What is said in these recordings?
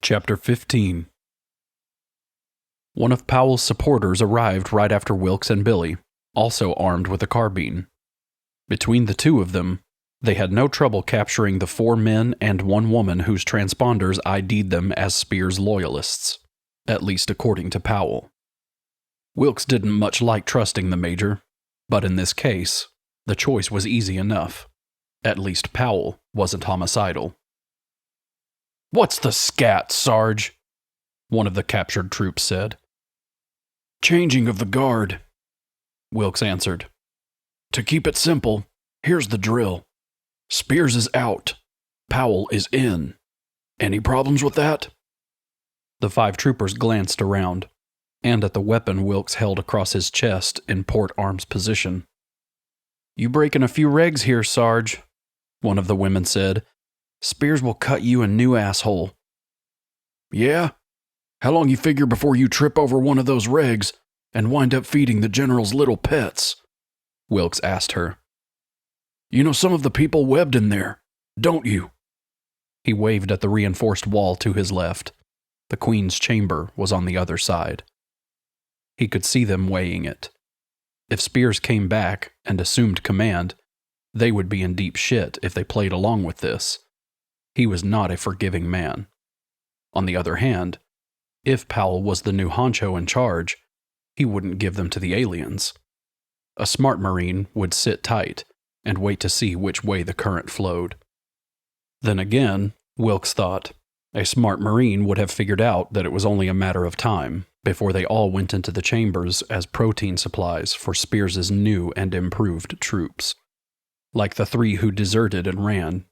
Chapter 15. One of Powell's supporters arrived right after Wilks and Billie, also armed with a carbine. Between the two of them, they had no trouble capturing the 4 men and 1 woman whose transponders ID'd them as Spears loyalists, at least according to Powell. Wilks didn't much like trusting the Major, but in this case, the choice was easy enough. At least Powell wasn't homicidal. "What's the scat, Sarge?" one of the captured troops said. "Changing of the guard," Wilks answered. "To keep it simple, here's the drill. Spears is out. Powell is in. Any problems with that?" The 5 troopers glanced around, and at the weapon Wilks held across his chest in port arms position. "You breaking a few regs here, Sarge," one of the women said. "Spears will cut you a new asshole." "Yeah? How long you figure before you trip over one of those regs and wind up feeding the general's little pets?" Wilks asked her. "You know some of the people webbed in there, don't you?" He waved at the reinforced wall to his left. The Queen's chamber was on the other side. He could see them weighing it. If Spears came back and assumed command, they would be in deep shit if they played along with this. He was not a forgiving man. On the other hand, if Powell was the new honcho in charge, he wouldn't give them to the aliens. A smart Marine would sit tight and wait to see which way the current flowed. Then again, Wilks thought, a smart Marine would have figured out that it was only a matter of time before they all went into the chambers as protein supplies for Spears's new and improved troops. Like the 3 who deserted and ran,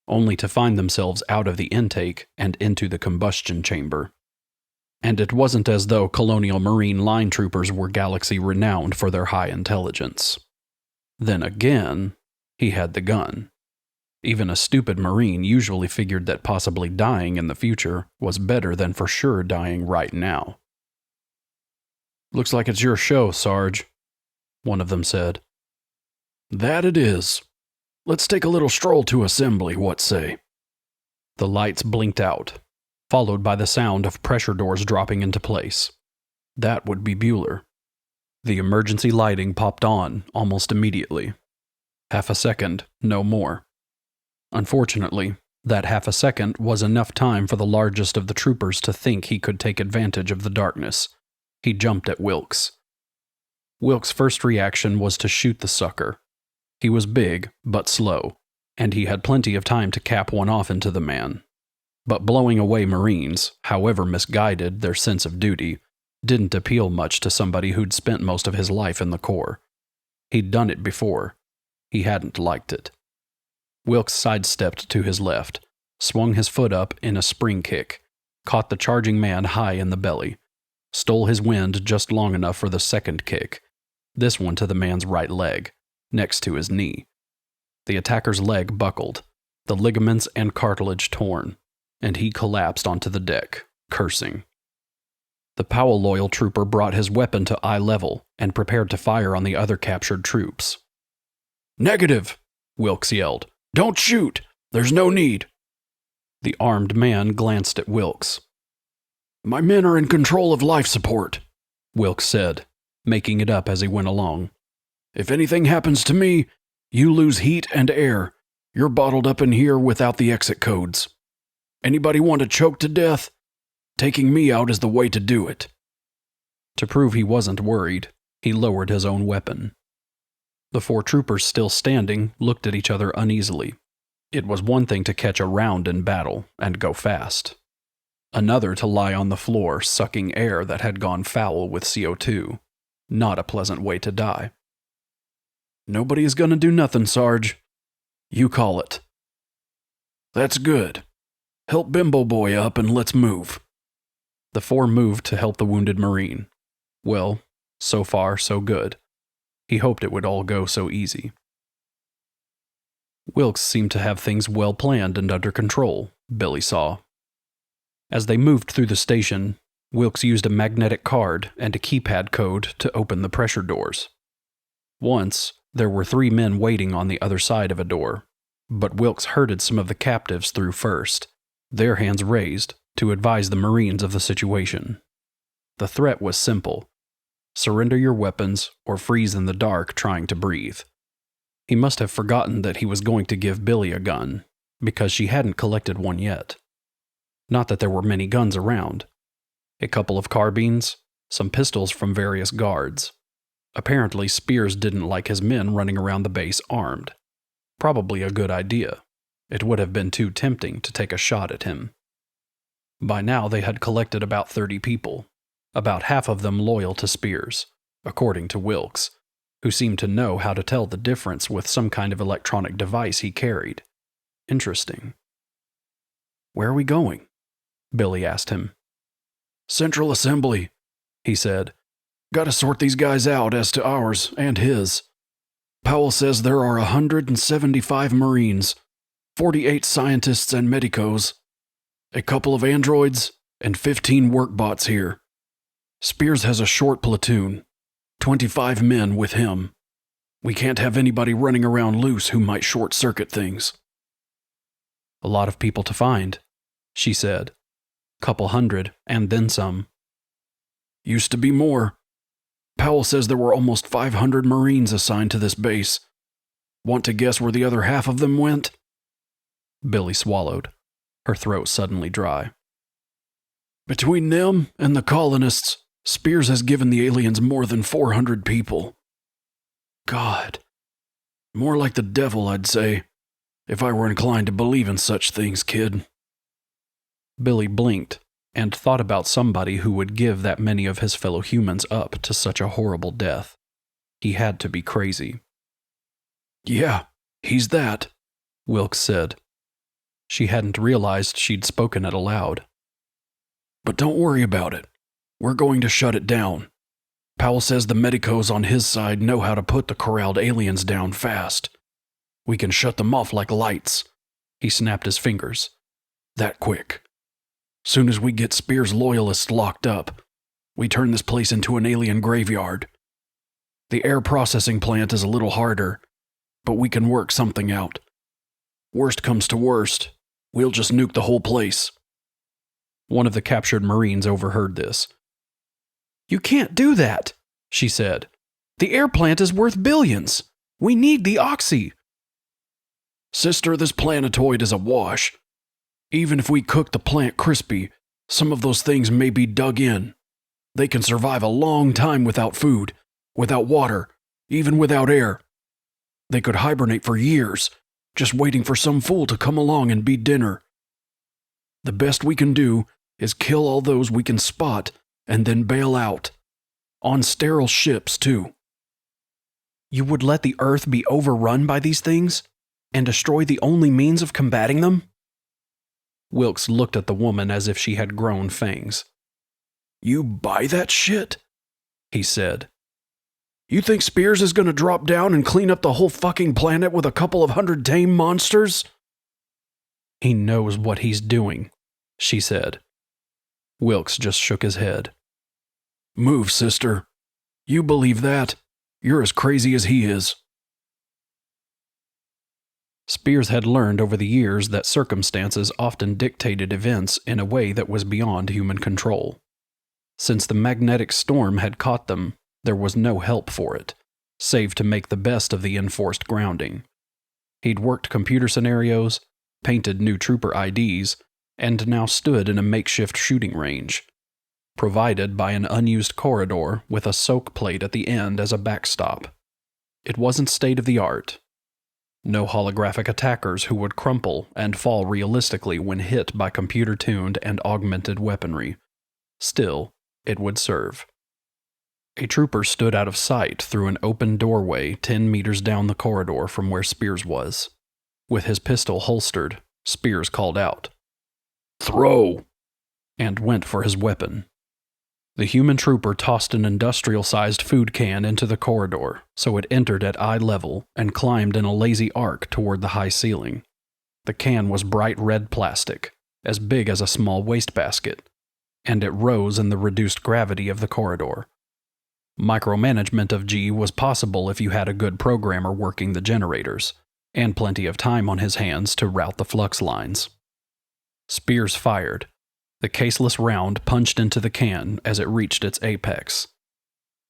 only to find themselves out of the intake and into the combustion chamber. And it wasn't as though Colonial Marine line troopers were galaxy-renowned for their high intelligence. Then again, he had the gun. Even a stupid Marine usually figured that possibly dying in the future was better than for sure dying right now. "Looks like it's your show, Sarge," one of them said. "That it is. Let's take a little stroll to assembly, what say?" The lights blinked out, followed by the sound of pressure doors dropping into place. That would be Bueller. The emergency lighting popped on almost immediately. Half a second, no more. Unfortunately, that half a second was enough time for the largest of the troopers to think he could take advantage of the darkness. He jumped at Wilks. Wilks' first reaction was to shoot the sucker. He was big, but slow, and he had plenty of time to cap one off into the man. But blowing away Marines, however misguided their sense of duty, didn't appeal much to somebody who'd spent most of his life in the Corps. He'd done it before. He hadn't liked it. Wilks sidestepped to his left, swung his foot up in a spring kick, caught the charging man high in the belly, stole his wind just long enough for the second kick, this one to the man's right leg, next to his knee. The attacker's leg buckled, the ligaments and cartilage torn, and he collapsed onto the deck, cursing. The Powell loyal trooper brought his weapon to eye level and prepared to fire on the other captured troops. "Negative!" Wilks yelled. "Don't shoot! There's no need!" The armed man glanced at Wilks. "My men are in control of life support," Wilks said, making it up as he went along. "If anything happens to me, you lose heat and air. You're bottled up in here without the exit codes. Anybody want to choke to death? Taking me out is the way to do it." To prove he wasn't worried, he lowered his own weapon. The 4 troopers still standing looked at each other uneasily. It was one thing to catch a round in battle and go fast. Another to lie on the floor sucking air that had gone foul with CO2. Not a pleasant way to die. "Nobody is gonna do nothing, Sarge. You call it." "That's good. Help Bimbo Boy up and let's move." The 4 moved to help the wounded Marine. Well, so far, so good. He hoped it would all go so easy. Wilks seemed to have things well planned and under control, Billie saw. As they moved through the station, Wilks used a magnetic card and a keypad code to open the pressure doors. Once, there were 3 men waiting on the other side of a door, but Wilks herded some of the captives through first. their hands raised to advise the Marines of the situation. The threat was simple: surrender your weapons or freeze in the dark trying to breathe. He must have forgotten that he was going to give Billie a gun, because she hadn't collected one yet. Not that there were many guns around. A couple of carbines, some pistols from various guards. Apparently, Spears didn't like his men running around the base armed. Probably a good idea. It would have been too tempting to take a shot at him. By now, they had collected about 30 people, about half of them loyal to Spears, according to Wilks, who seemed to know how to tell the difference with some kind of electronic device he carried. Interesting. "Where are we going?" Billie asked him. "Central Assembly," he said. "Gotta sort these guys out as to ours and his. Powell says there are 175 Marines, 48 scientists and medicos, a couple of androids, and 15 workbots here. Spears has a short platoon, 25 men with him. We can't have anybody running around loose who might short-circuit things." "A lot of people to find," she said. "Couple hundred, and then some." "Used to be more. Powell says there were almost 500 Marines assigned to this base. Want to guess where the other half of them went?" Billie swallowed, her throat suddenly dry. "Between them and the colonists, Spears has given the aliens more than 400 people. God. More like the devil, I'd say, if I were inclined to believe in such things, kid." Billie blinked and thought about somebody who would give that many of his fellow humans up to such a horrible death. He had to be crazy. "Yeah, he's that," Wilks said. She hadn't realized she'd spoken it aloud. "But don't worry about it. We're going to shut it down. Powell says the medicos on his side know how to put the corralled aliens down fast. We can shut them off like lights." He snapped his fingers. "That quick. Soon as we get Spears' loyalists locked up, we turn this place into an alien graveyard. The air processing plant is a little harder, but we can work something out. Worst comes to worst, we'll just nuke the whole place." One of the captured Marines overheard this. "You can't do that," she said. "The air plant is worth billions. We need the oxy." "Sister, this planetoid is awash. Even if we cook the plant crispy, some of those things may be dug in. They can survive a long time without food, without water, even without air. They could hibernate for years, just waiting for some fool to come along and be dinner. The best we can do is kill all those we can spot and then bail out. On sterile ships, too." "You would let the Earth be overrun by these things and destroy the only means of combating them?" Wilks looked at the woman as if she had grown fangs. "You buy that shit?" he said. "You think Spears is going to drop down and clean up the whole fucking planet with a couple of hundred tame monsters?" "He knows what he's doing," she said. Wilks just shook his head. "Move, sister. You believe that? You're as crazy as he is." Spears had learned over the years that circumstances often dictated events in a way that was beyond human control. Since the magnetic storm had caught them, there was no help for it, save to make the best of the enforced grounding. He'd worked computer scenarios, painted new trooper IDs, and now stood in a makeshift shooting range, provided by an unused corridor with a soak plate at the end as a backstop. It wasn't state-of-the-art. No holographic attackers who would crumple and fall realistically when hit by computer-tuned and augmented weaponry. Still, it would serve. A trooper stood out of sight through an open doorway 10 meters down the corridor from where Spears was. With his pistol holstered, Spears called out, "Throw!" and went for his weapon. The human trooper tossed an industrial-sized food can into the corridor, so it entered at eye level and climbed in a lazy arc toward the high ceiling. The can was bright red plastic, as big as a small wastebasket, and it rose in the reduced gravity of the corridor. Micromanagement of G was possible if you had a good programmer working the generators, and plenty of time on his hands to route the flux lines. Spears fired. The caseless round punched into the can as it reached its apex.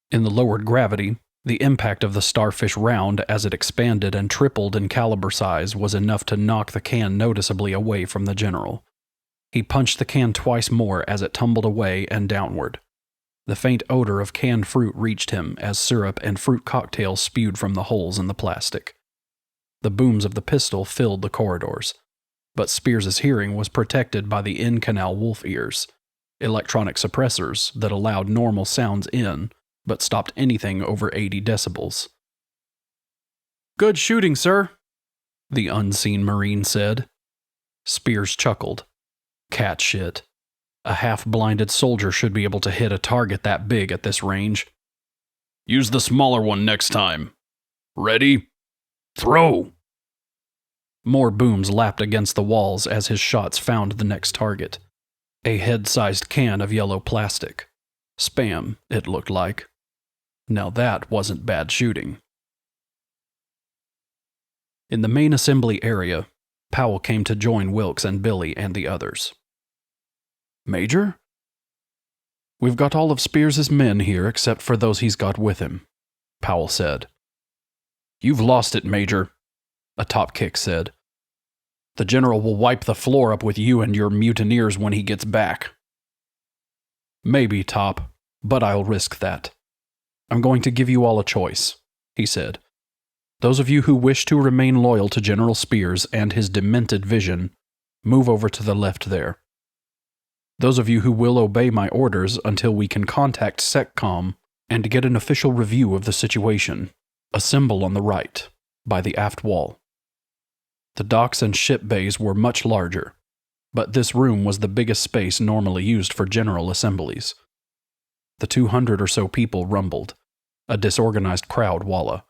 In the lowered gravity, the impact of the starfish round as it expanded and tripled in caliber size was enough to knock the can noticeably away from the general. He punched the can twice more as it tumbled away and downward. The faint odor of canned fruit reached him as syrup and fruit cocktails spewed from the holes in the plastic. The booms of the pistol filled the corridors, but Spears's hearing was protected by the in-canal wolf ears, electronic suppressors that allowed normal sounds in, but stopped anything over 80 decibels. "Good shooting, sir," the unseen Marine said. Spears chuckled. Cat shit. A half-blinded soldier should be able to hit a target that big at this range. "Use the smaller one next time. Ready? Throw!" More booms lapped against the walls as his shots found the next target. A head-sized can of yellow plastic. Spam, it looked like. Now that wasn't bad shooting. In the main assembly area, Powell came to join Wilks and Billie and the others. "Major? We've got all of Spears's men here except for those he's got with him," Powell said. "You've lost it, Major," a top kick said. "The general will wipe the floor up with you and your mutineers when he gets back." "Maybe, Top, but I'll risk that. I'm going to give you all a choice," he said. "Those of you who wish to remain loyal to General Spears and his demented vision, move over to the left there. Those of you who will obey my orders until we can contact SecCom and get an official review of the situation, assemble on the right, by the aft wall." The docks and ship bays were much larger, but this room was the biggest space normally used for general assemblies. The 200 or so people rumbled, a disorganized crowd walla,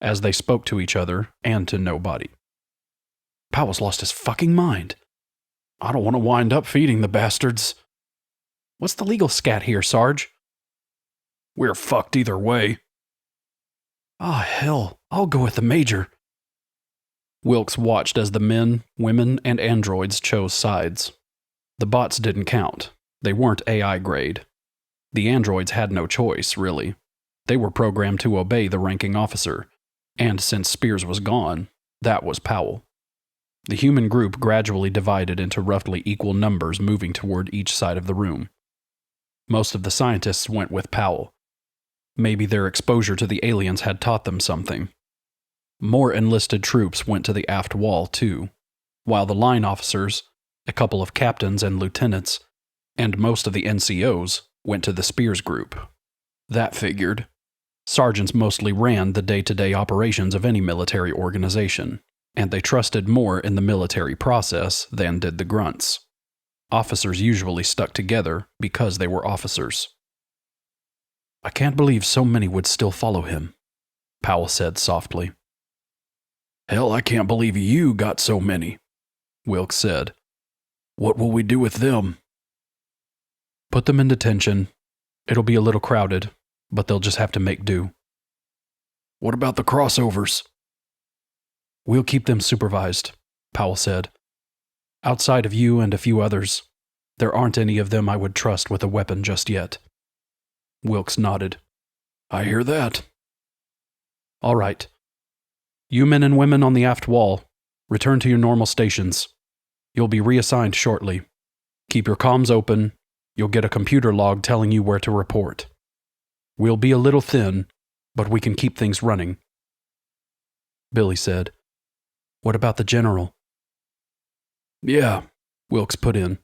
as they spoke to each other and to nobody. "Powell's lost his fucking mind. I don't want to wind up feeding the bastards. What's the legal scat here, Sarge?" "We're fucked either way." "Ah, hell, I'll go with the Major." Wilks watched as the men, women, and androids chose sides. The bots didn't count. They weren't AI grade. The androids had no choice, really. They were programmed to obey the ranking officer, and since Spears was gone, that was Powell. The human group gradually divided into roughly equal numbers moving toward each side of the room. Most of the scientists went with Powell. Maybe their exposure to the aliens had taught them something. More enlisted troops went to the aft wall, too, while the line officers, a couple of captains and lieutenants, and most of the NCOs went to the Spears group. That figured. Sergeants mostly ran the day-to-day operations of any military organization, and they trusted more in the military process than did the grunts. Officers usually stuck together because they were officers. "I can't believe so many would still follow him," Powell said softly. "Hell, I can't believe you got so many," Wilks said. "What will we do with them?" "Put them in detention. It'll be a little crowded, but they'll just have to make do." "What about the crossovers?" "We'll keep them supervised," Powell said. "Outside of you and a few others, there aren't any of them I would trust with a weapon just yet." Wilks nodded. "I hear that." "All right. You men and women on the aft wall, return to your normal stations. You'll be reassigned shortly. Keep your comms open. You'll get a computer log telling you where to report. We'll be a little thin, but we can keep things running." Billie said, "What about the general?" "Yeah," Wilks put in.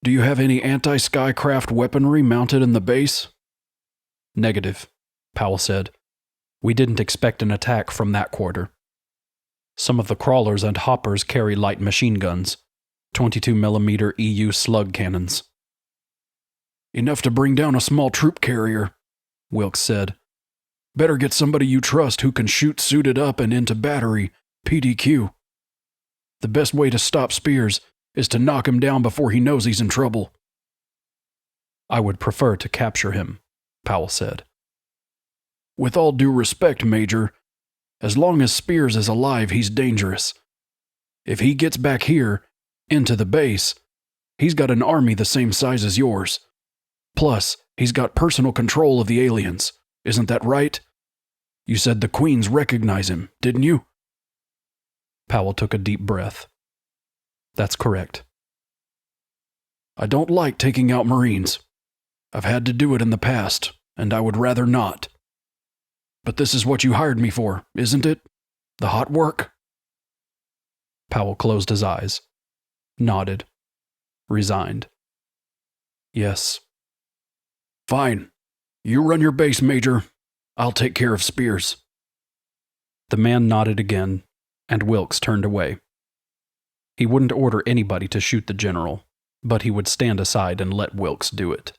"Do you have any anti-skycraft weaponry mounted in the base?" "Negative," Powell said. "We didn't expect an attack from that quarter. Some of the crawlers and hoppers carry light machine guns, 22mm EU slug cannons." "Enough to bring down a small troop carrier," Wilks said. "Better get somebody you trust who can shoot suited up and into battery, PDQ. The best way to stop Spears is to knock him down before he knows he's in trouble." "I would prefer to capture him," Powell said. "With all due respect, Major, as long as Spears is alive, he's dangerous. If he gets back here, into the base, He's got an army the same size as yours. Plus, he's got personal control of the aliens. Isn't that right? You said the Queens recognize him, didn't you? Powell took a deep breath. That's correct. I don't like taking out Marines. I've had to do it in the past, and I would rather not. But this is what you hired me for, isn't it? The hot work? Powell closed his eyes, nodded, resigned. Yes. Fine. You run your base, Major. I'll take care of Spears. The man nodded again, and Wilks turned away. He wouldn't order anybody to shoot the general, but he would stand aside and let Wilks do it.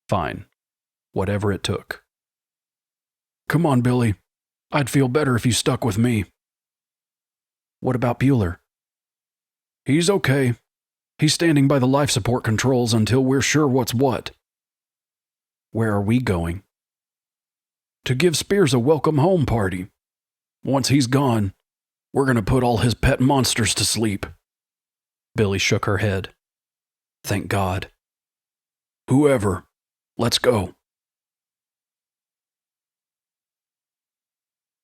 Fine. Whatever it took. Come on, Billie. I'd feel better if you stuck with me. What about Bueller? He's okay. He's standing by the life support controls until we're sure what's what. Where are we going? To give Spears a welcome home party. Once he's gone, we're going to put all his pet monsters to sleep. Billie shook her head. Thank God. Whoever. Let's go.